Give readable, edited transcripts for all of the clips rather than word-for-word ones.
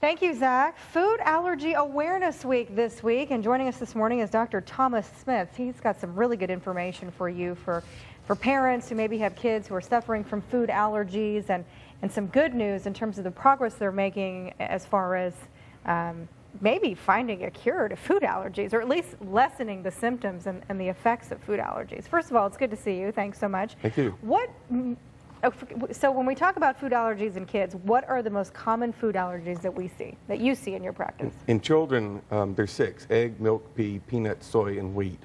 Thank you, Zach. Food Allergy Awareness Week this week, and joining us this morning is Dr. Thomas Smith. He's got some really good information for you for parents who maybe have kids who are suffering from food allergies, and some good news in terms of the progress they're making as far as maybe finding a cure to food allergies, or at least lessening the symptoms and the effects of food allergies. First of all, it's good to see you. Thanks so much. Thank you. So when we talk about food allergies in kids, what are the most common food allergies that you see in your practice? In children, there's 6: egg, milk, pea, peanut, soy, and wheat.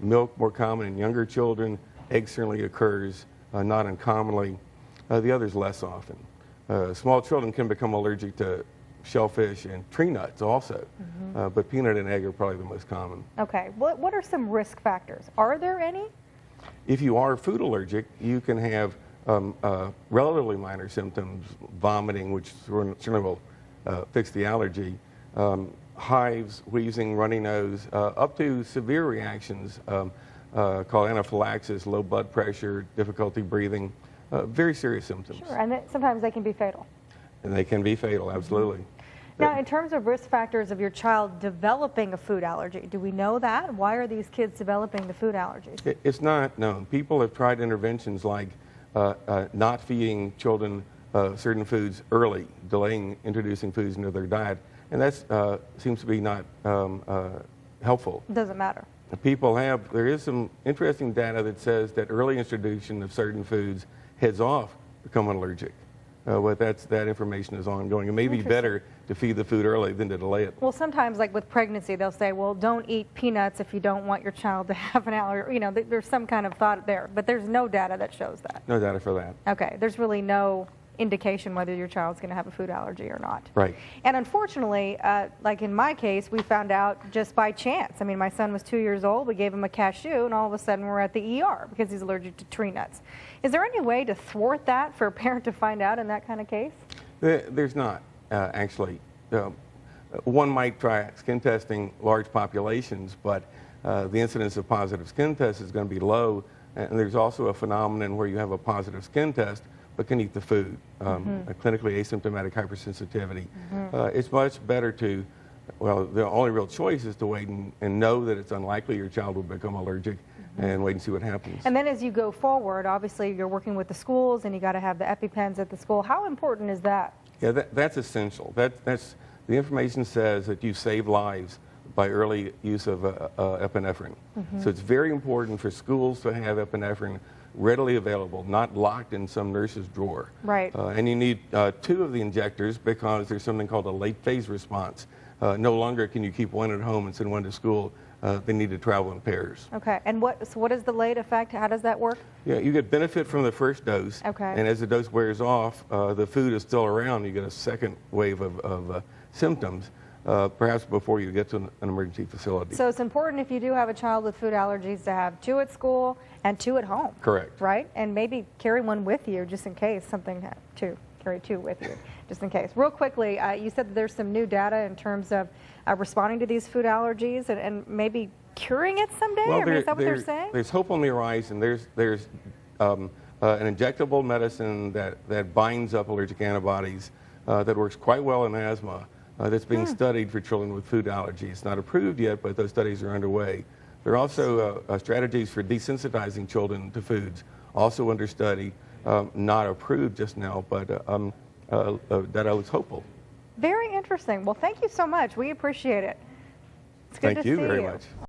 Milk more common in younger children. Egg certainly occurs not uncommonly. The others less often. Small children can become allergic to shellfish and tree nuts also, but peanut and egg are probably the most common. Okay, what are some risk factors? Are there any? If you are food allergic, you can have relatively minor symptoms, vomiting, which certainly will fix the allergy, hives, wheezing, runny nose, up to severe reactions called anaphylaxis, low blood pressure, difficulty breathing, very serious symptoms. Sure, and sometimes they can be fatal. And they can be fatal, absolutely. Now, in terms of risk factors of your child developing a food allergy, do we know that? Why are these kids developing the food allergies? It's not known. People have tried interventions like not feeding children certain foods early, delaying introducing foods into their diet, and that seems to be not helpful. It doesn't matter. There is some interesting data that says that early introduction of certain foods heads off becoming allergic. But that information is ongoing. It may be better to feed the food early than to delay it. Well, sometimes, like with pregnancy, they'll say, well, don't eat peanuts if you don't want your child to have an allergy. You know, there's some kind of thought there, but there's no data that shows that. No data for that. Okay, there's really no indication whether your child's going to have a food allergy or not. Right. And unfortunately, like in my case, we found out just by chance. I mean, my son was 2 years old. We gave him a cashew, and all of a sudden we're at the ER because he's allergic to tree nuts. Is there any way to thwart that for a parent to find out in that kind of case? There's not, actually. One might try skin testing large populations, but the incidence of positive skin tests is going to be low. And there's also a phenomenon where you have a positive skin test but can eat the food, a clinically asymptomatic hypersensitivity. It's much better to, well, the only real choice is to wait and know that it's unlikely your child will become allergic and wait and see what happens. And then as you go forward, obviously you're working with the schools and you got to have the EpiPens at the school. How important is that? Yeah, that's essential. The information says that you save lives by early use of epinephrine. So it's very important for schools to have epinephrine readily available, not locked in some nurse's drawer. Right. And you need 2 of the injectors because there's something called a late phase response. No longer can you keep one at home and send one to school. They need to travel in pairs. Okay. And what is the late effect? How does that work? Yeah, you get benefit from the first dose. Okay. And as the dose wears off, the food is still around. You get a second wave of symptoms, perhaps before you get to an emergency facility. So it's important if you do have a child with food allergies to have 2 at school and 2 at home. Correct. Right? And maybe carry one with you just in case something, carry 2 with you just in case. Real quickly, you said that there's some new data in terms of responding to these food allergies and maybe curing it someday? Well, I mean, is that what they're saying? There's hope on the horizon. There's an injectable medicine that binds up allergic antibodies that works quite well in asthma. That's being studied for children with food allergies. It's not approved yet, but those studies are underway. There are also strategies for desensitizing children to foods, also under study, not approved just now, but that looks hopeful. Very interesting. Well, thank you so much. We appreciate it. It's good to see you. Thank you very much.